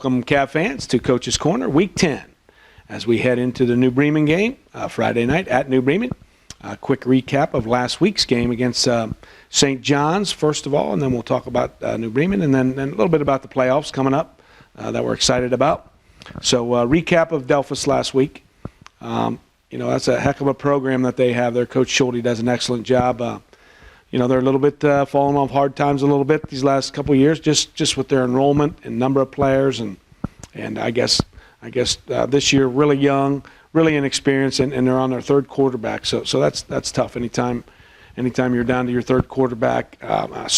Welcome, Cav fans, to Coach's Corner, Week 10, as we head into the New Bremen game Friday night at New Bremen. A quick recap of last week's game against St. John's, first of all, and then we'll talk about New Bremen, and then a little bit about the playoffs coming up that we're excited about. So, recap of Delphus last week. That's a heck of a program that they have. Their coach Schulte does an excellent job. They're a little bit falling off hard times a little bit these last couple of years, just with their enrollment and number of players, and I guess this year really young, really inexperienced, and they're on their third quarterback. So that's tough. Anytime you're down to your third quarterback, a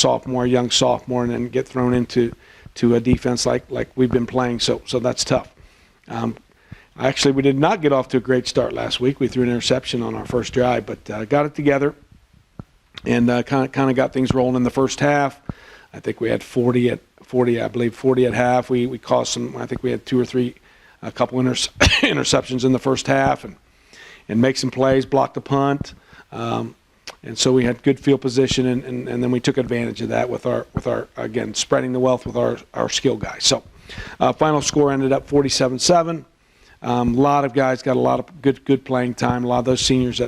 young sophomore, and then get thrown into a defense like we've been playing. So that's tough. Actually, we did not get off to a great start last week. We threw an interception on our first drive, but got it together. And kind of got things rolling in the first half. I think we had 40 at half. We caused some. I think we had two or three, a couple interceptions in the first half, and make some plays, blocked a punt, and so we had good field position, and then we took advantage of that with our again spreading the wealth with our skill guys. So final score ended up 47-7. A lot of guys got a lot of good playing time. A lot of those seniors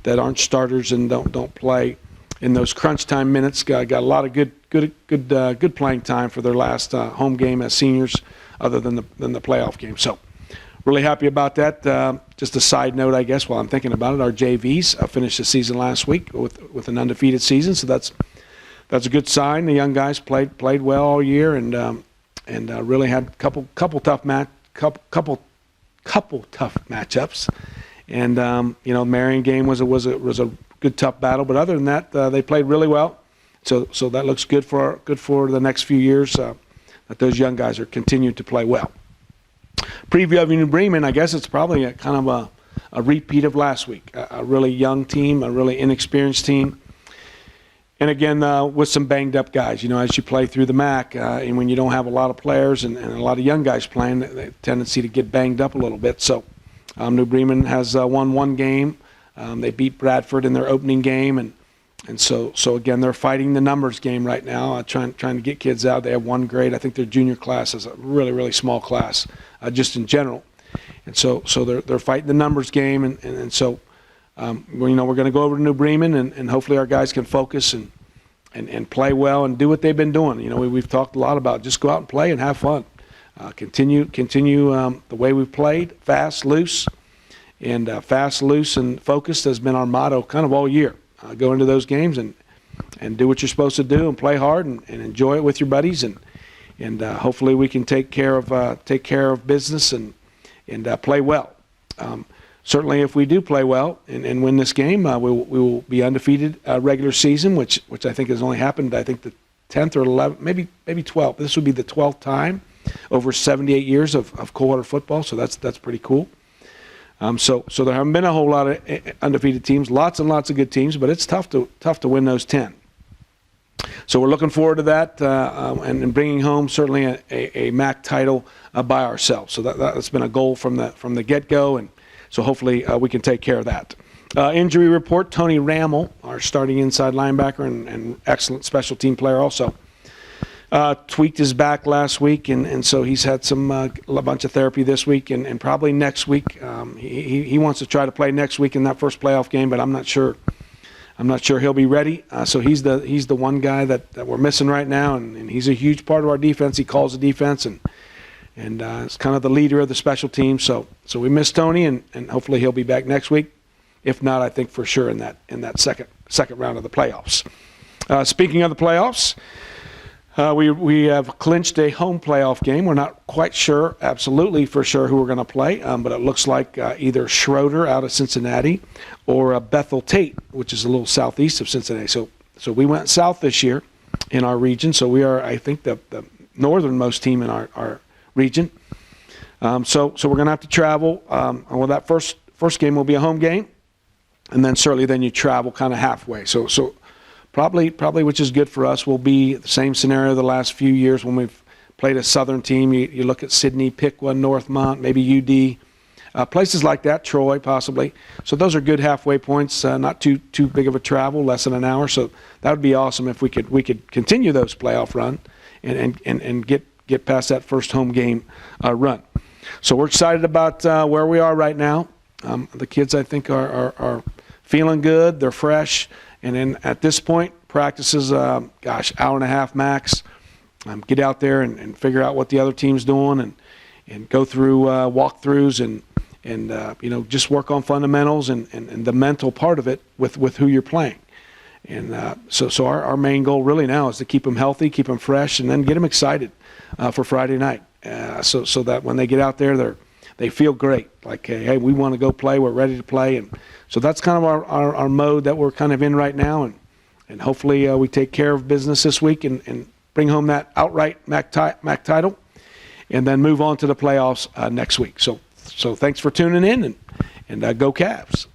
that aren't starters and don't play in those crunch time minutes got a lot of good playing time for their last home game as seniors, other than the playoff game. So really happy about that. Just a side note, I guess, while I'm thinking about it, our JVs finished the season last week with an undefeated season, so that's a good sign. The young guys played well all year, and really had a couple tough matchups. And Marion game was a good tough battle, but other than that, they played really well. So that looks good for the next few years. That those young guys are continuing to play well. Preview of New Bremen, I guess it's probably a kind of a repeat of last week. A really young team, a really inexperienced team, and again with some banged up guys. As you play through the MAC, and when you don't have a lot of players and a lot of young guys playing, they have a tendency to get banged up a little bit. So. New Bremen has won one game. They beat Bradford in their opening game, and so again they're fighting the numbers game right now, trying to get kids out. They have one grade. I think their junior class is a really small class, just in general, and so they're fighting the numbers game, and so we're going to go over to New Bremen, and hopefully our guys can focus and play well and do what they've been doing. We've talked a lot about just go out and play and have fun. Continue the way we've played, fast, loose, and focused has been our motto kind of all year. Go into those games and do what you're supposed to do and play hard and enjoy it with your buddies, and hopefully we can take care of business and play well. Certainly, if we do play well and win this game, we will be undefeated regular season, which I think has only happened, I think, the 10th or 11th, maybe 12th. This would be the 12th time over 78 years of cold water football, so that's pretty cool. So there haven't been a whole lot of undefeated teams, lots and lots of good teams, but it's tough to win those 10. So we're looking forward to that and bringing home certainly a MAC title by ourselves. So that's been a goal from the get-go, and so hopefully we can take care of that. Injury report: Tony Rammel, our starting inside linebacker and excellent special team player, also. Tweaked his back last week, and so he's had a bunch of therapy this week, and probably next week. He wants to try to play next week in that first playoff game, but I'm not sure he'll be ready. So he's the one guy that we're missing right now, and he's a huge part of our defense. He calls the defense, and is kind of the leader of the special team. So we miss Tony, and hopefully he'll be back next week. If not, I think for sure in that second round of the playoffs. Speaking of the playoffs. We have clinched a home playoff game. We're not quite sure, absolutely for sure, who we're going to play, but it looks like either Schroeder out of Cincinnati or Bethel Tate, which is a little southeast of Cincinnati. So we went south this year in our region, so we are, I think, the northernmost team in our region. So we're going to have to travel. Well, that first game will be a home game, and then certainly then you travel kind of halfway. So Probably, which is good for us, will be the same scenario the last few years when we've played a southern team. You look at Sydney, Piqua, Northmont, maybe UD, places like that, Troy possibly. So those are good halfway points, not too big of a travel, less than an hour. So that would be awesome if we could continue those playoff run and get past that first home game run. So we're excited about where we are right now. The kids, I think, are feeling good. They're fresh. And then at this point, practices, hour and a half max. Get out there and figure out what the other team's doing and go through walkthroughs and just work on fundamentals and the mental part of it with who you're playing. And so our main goal really now is to keep them healthy, keep them fresh, and then get them excited for Friday night. So that when they get out there, they feel great. Like, hey, we want to go play. We're ready to play. And so that's kind of our mode that we're kind of in right now. And hopefully we take care of business this week and bring home that outright MAC title, and then move on to the playoffs next week. So thanks for tuning in, and go Cavs.